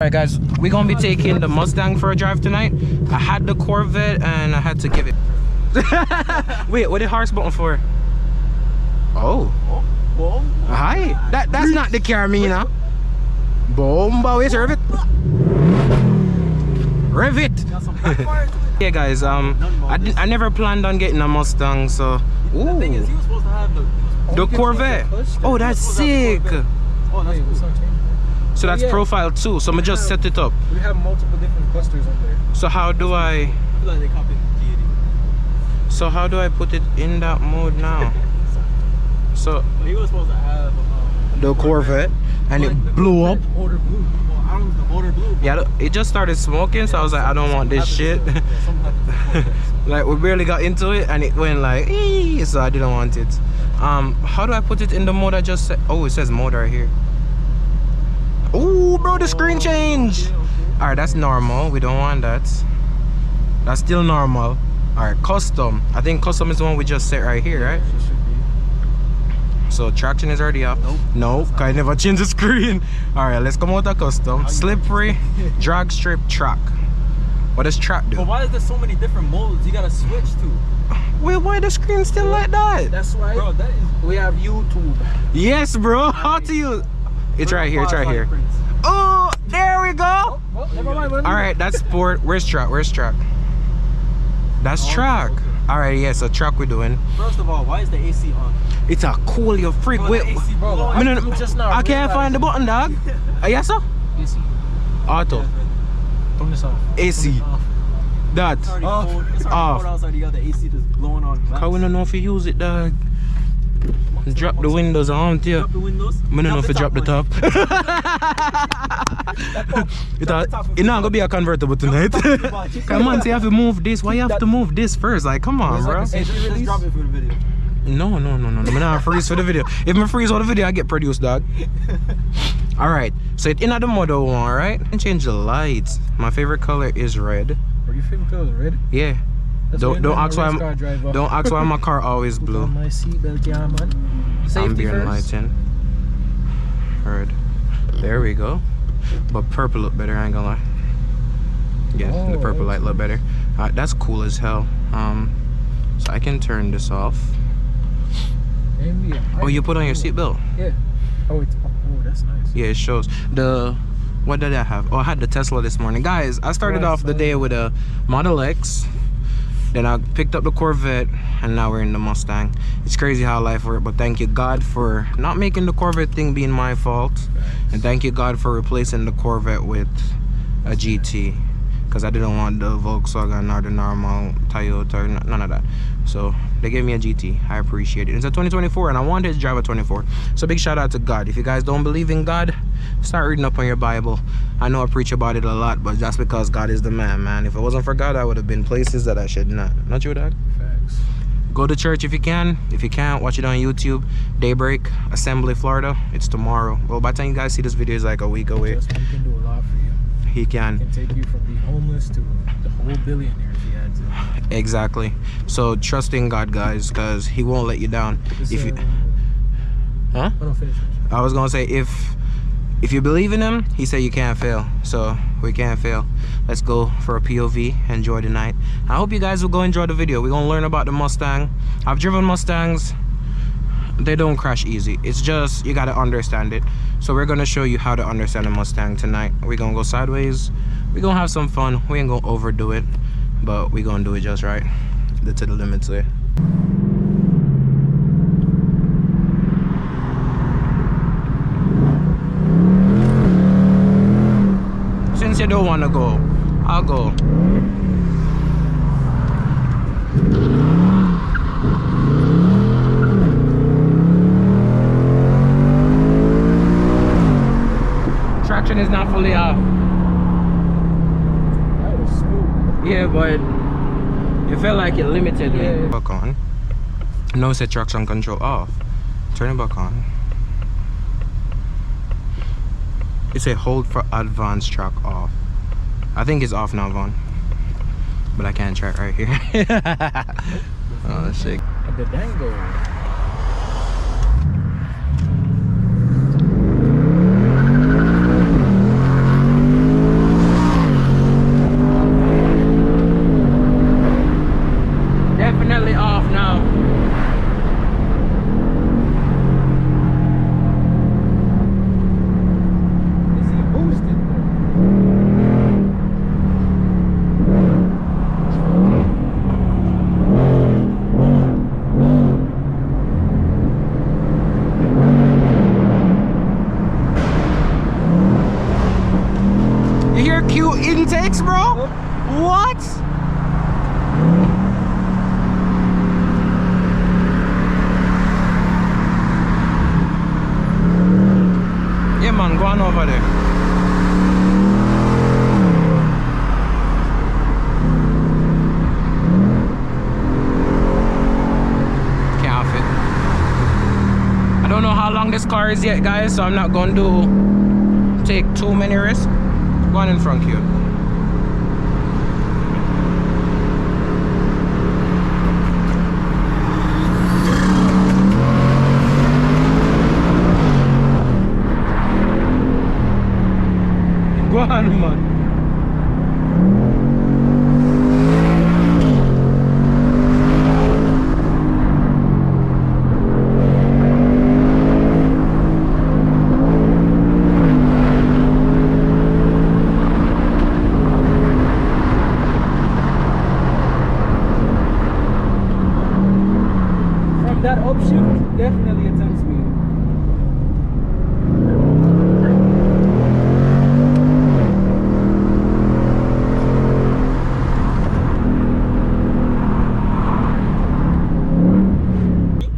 Alright guys, we're gonna be taking the Mustang for a drive tonight. I had the Corvette and I had to give it. Wait, what did horse button for? Oh. Hi. That's not the car, Mina. Bomba, we serve it. Rev it. Yeah guys, I never planned on getting a Mustang, so. Ooh. The thing is, you were supposed to have the Corvette. Oh, that's sick. Oh, that's cool. So that's profile 2, so I'm gonna just set it up. We have multiple different clusters on there. So how do I feel like they copied GT. So how do I put it in that mode now? So he was supposed to have the Corvette and it blew up. Motor blue. Well, I don't know the motor blue. Yeah, it just started smoking, so I was like, I don't want this shit. Like we barely got into it and it went like ee, so I didn't want it. How do I put it in the mode I just said? Oh, it says mode right here. Oh, bro, the screen change. All right, that's normal. We don't want that. That's still normal. All right, custom. I think custom is the one we just set right here, right? So traction is already up. Nope, I never change the screen. All right, let's come out of custom. Slippery, drag strip, track. What does track do? But why is there so many different modes you gotta switch to? Wait, why the screen still like that? That's right. Bro, that is... We have YouTube. Yes, bro. How to use? It's right here. It's right here. Oh, there we go. Oh, never mind. All right, that's sport. Where's track? Where's track? That's track. Okay. All right, yeah. So track we're doing. First of all, why is the AC on? It's a cool, you freak. Bro, wait, bro, I can't find the button, dog. Yes, sir. AC. Auto. Turn this off. AC. That. It's already cold. It's already cold outside. You got the AC just blowing on. How we don't know if you use it, dog. Drop the windows on, too. Drop the windows? I don't know if you drop the top. It's not gonna be a convertible tonight. Come on, so you have to move this. Why you have to move this first? Like, come on, bro. Hey, just drop it for the video. No. I'm not freeze for the video. If I freeze for the video, I get produced, dog. Alright, so it's in the model one, right? And change the lights. My favorite color is red. Or your favorite color is red? Yeah. Don't ask why my car always blue. My seatbelt, yeah, man. Ambient lighting. Red. There we go. But purple look better, I ain't gonna lie. Yeah, the purple light look better. That's cool as hell. So I can turn this off. Oh, you put on your seatbelt? Yeah. Oh, that's nice. Yeah, it shows. What did I have? Oh, I had the Tesla this morning. Guys, I started off the day with a Model X. Then I picked up the Corvette, and now we're in the Mustang. It's crazy how life works, but thank you God for not making the Corvette thing being my fault. And thank you God for replacing the Corvette with a GT. Because I didn't want the Volkswagen or the normal Toyota, or none of that. So they gave me a GT. I appreciate it. It's a 2024 and I wanted to drive a 24. So big shout out to God. If you guys don't believe in God, start reading up on your Bible. I know I preach about it a lot, but that's because God is the man. If it wasn't for God, I would have been places that I should not. Not you, dog? Facts. Go to church if you can. If you can't, watch it on YouTube. Daybreak, Assembly, Florida. It's tomorrow. Well, by the time you guys see this video, it's like a week away. He can do a lot for you. He can. He can take you from the homeless to the whole billionaire if he had to. Exactly. So trust in God, guys, because He won't let you down. If you, huh? Oh, no, finish. I was gonna say if you believe in Him, He said you can't fail. So we can't fail. Let's go for a POV. Enjoy the night. I hope you guys will go enjoy the video. We're gonna learn about the Mustang. I've driven Mustangs. They don't crash easy. It's just you gotta understand it. So we're gonna show you how to understand a Mustang tonight. We're gonna go sideways. We're gonna have some fun. We ain't gonna overdo it, but we're gonna do it just right. To the limits there. Since you don't wanna go, I'll go. Traction is not fully off. That was smooth. Yeah, but it felt like it limited me. Yeah. Back on. No, it said traction control off. Turn it back on. It said hold for advanced track off. I think it's off now, Vaughn. But I can't track right here. Oh, that's sick. The dango. buddy. Can't fit. I don't know how long this car is yet, guys, so I'm not going to take too many risks. Go on in front here. Go on, man. From that upshift, definitely a 10 speed.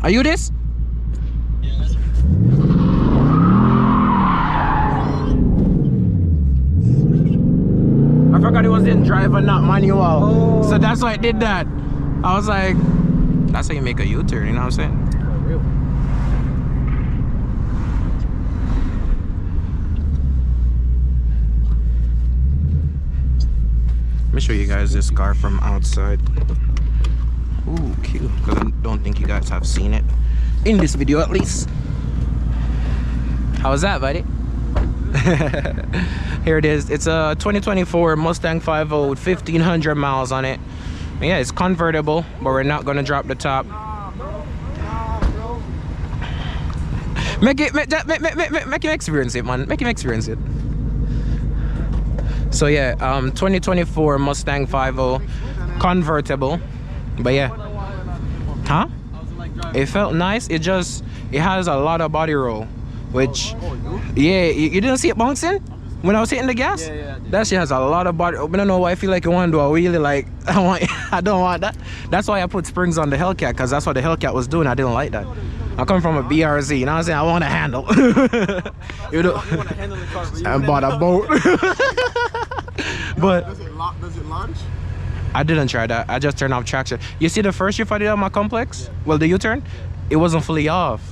Are you this? Yeah, that's I forgot it was in drive and not manual. Oh. So that's why I did that. I was like, that's how you make a U-turn, you know what I'm saying? For real. Let me show you guys this car from outside. Ooh, cute. Because I don't think you guys have seen it. In this video, at least. How was that, buddy? Here it is. It's a 2024 Mustang 5.0 with 1,500 miles on it. And yeah, it's convertible, but we're not going to drop the top. Make him experience it, man. Make him experience it. So yeah, 2024 Mustang 5.0 convertible. But yeah, huh? It felt nice. It has a lot of body roll, which yeah, you didn't see it bouncing when I was hitting the gas. Yeah, that shit has a lot of body. I don't know why I feel like you want to do a wheelie. Like I don't want that. That's why I put springs on the Hellcat, because that's what the Hellcat was doing. I didn't like that. I come from a BRZ, you know what I'm saying? I want a handle. You know, You want to handle the car, but I bought a boat. But Does it launch? I didn't try that. I just turned off traction. You see the first shift I did on my complex? Well, the U-turn, it wasn't fully off.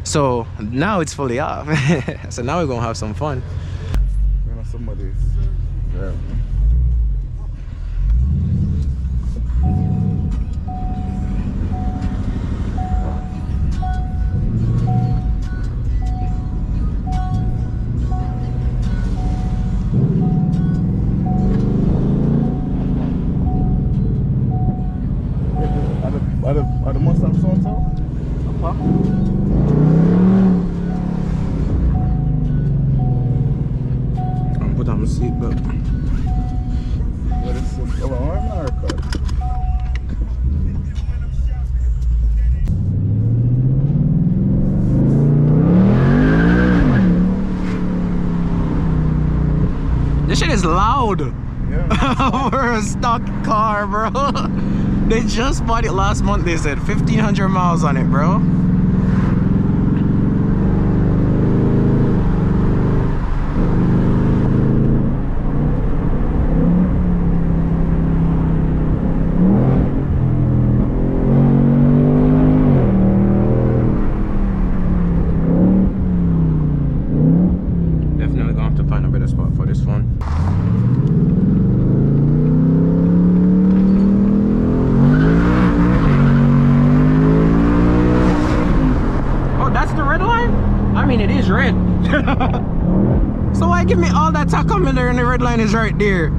So now it's fully off. So now we're gonna have some fun. You know, somebody's. Yeah. Are the Mustangs so and so? I'm put on my seatbelt. What is this? Oh, arm or cut? This shit is loud. Yeah. For a stock car, bro. They just bought it last month. They said 1,500 miles on it, bro. Definitely gonna have to find a better spot for this one. I mean, it is red. So why give me all that talk coming there and the red line is right there?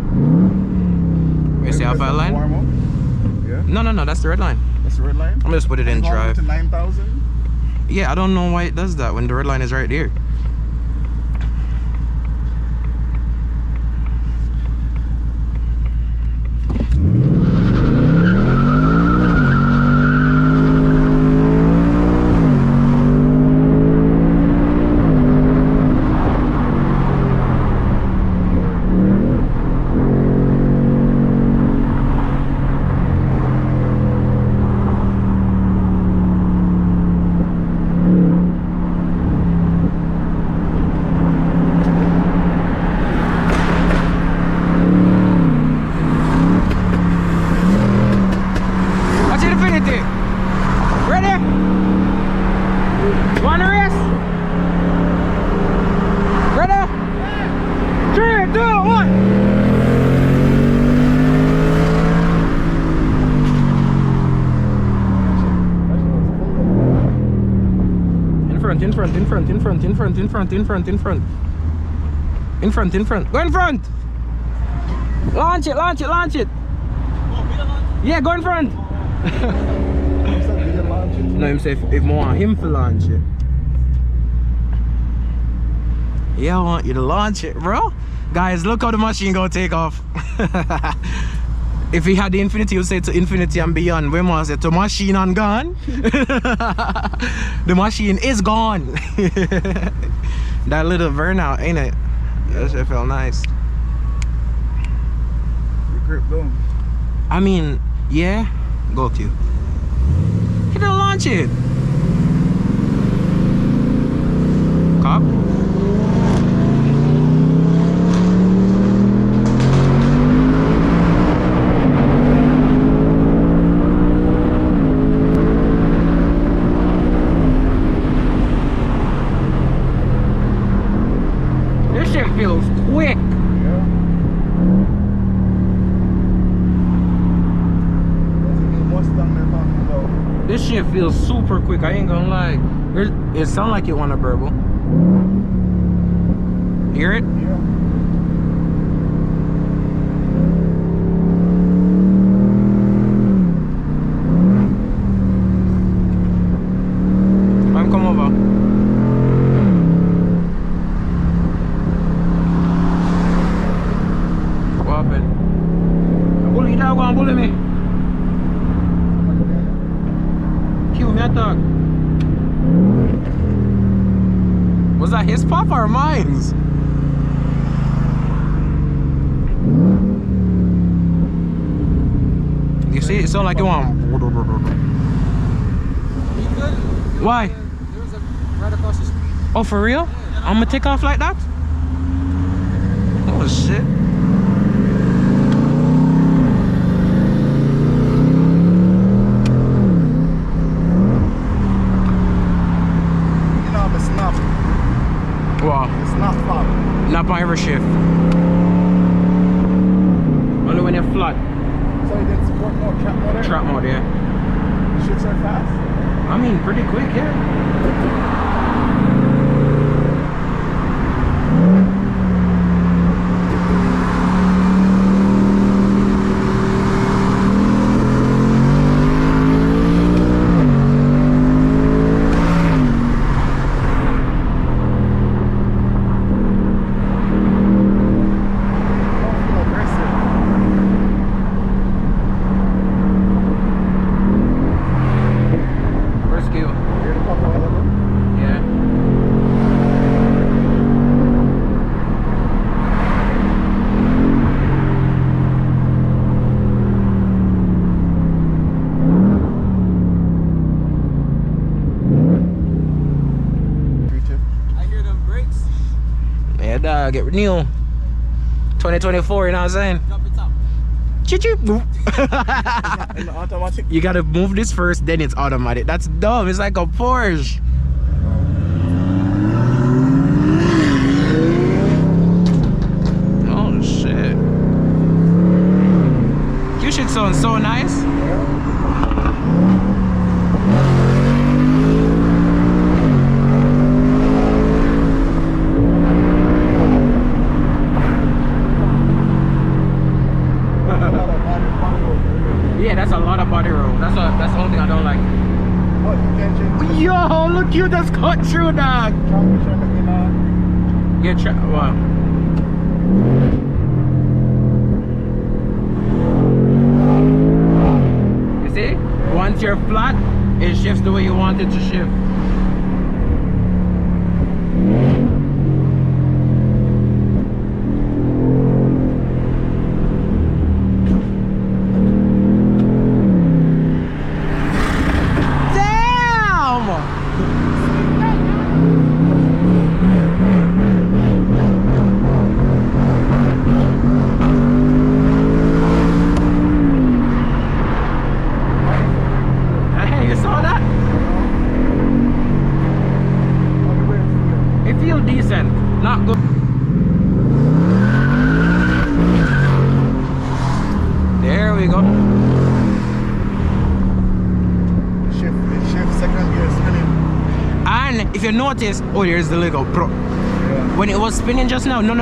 You see how far line? Yeah. No, that's the red line. That's the red line? I'm gonna just put it in drive. To 9,000? Yeah, I don't know why it does that when the red line is right there. front, in front, in front, in front, in front, in front, in front, in front. In front, in front. Go in front! Launch it, launch it, launch it! Yeah, go in front! No, him say if more want him to launch it. Yeah, I want you to launch it, bro. Guys, look how the machine gonna take off. If he had the infinity, he would say to infinity and beyond. We must say to machine and gone. The machine is gone. That little burnout, ain't it? That shit felt nice. Your grip going. I mean, yeah, go to. He didn't launch it. Cop. This shit feels quick. Yeah. That's the Mustang they're talking about. This shit feels super quick. I ain't gonna lie. It sound like it want a burble. Hear it? Yeah. Come over. What happened? Bully you down, go and bully me. Kill me, dog. Was that his pop or mine's? You see, it sound like it want. Why? There was a right across the street. Oh, for real? I'm gonna take off like that? Oh shit. You know, the snap. Wow. The snap flap. Not on every shift. Only when you're flat. So you didn't support more trap mode? Trap mode, yeah. Shifts are fast. I mean, pretty quick, yeah. Don't feel aggressive. Rescue. Hear the pop all of them? Yeah. I hear them brakes. Yeah, dog, get renewed. 2024, you know what I'm saying? Drop it up. Choo-choo. Boop. In the automatic. You gotta move this first, then it's automatic. That's dumb. It's like a Porsche. Oh shit. You should sound so nice. Yeah, that's a lot of body roll. That's the only thing I don't like. What you can change? Yo, look you just cut through, dog. Transmission in Wow. You see? Once you're flat, it shifts the way you want it to shift. if you notice, oh, there's the Lego, bro. Yeah. When it was spinning just now, no.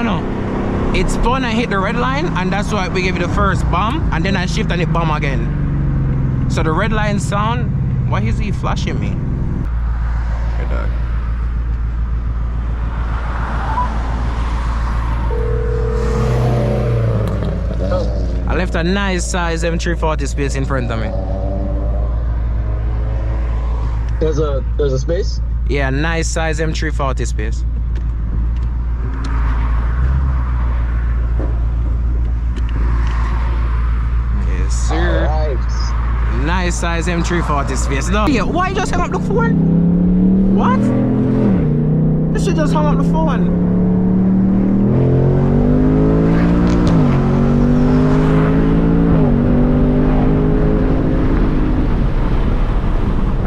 It spun and hit the red line, and that's why we gave it the first bomb, and then I shift and it bomb again. So the red line sound, why is he flashing me? Hey, dog. I left a nice size M340 space in front of me. There's a space? Yeah, nice size M340 space. Yes, sir. Alright. Nice size M340 space. No. Yeah, why you just hung up the phone? What? This shit just hung up the phone.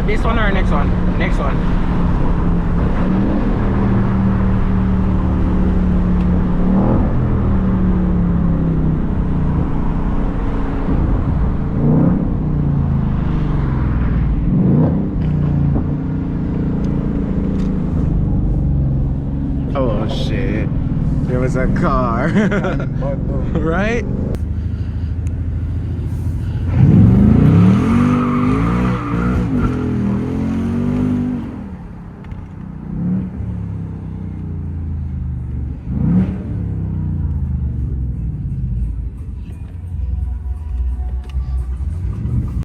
This one or next one? Next one. Oh shit. There was a car. Right?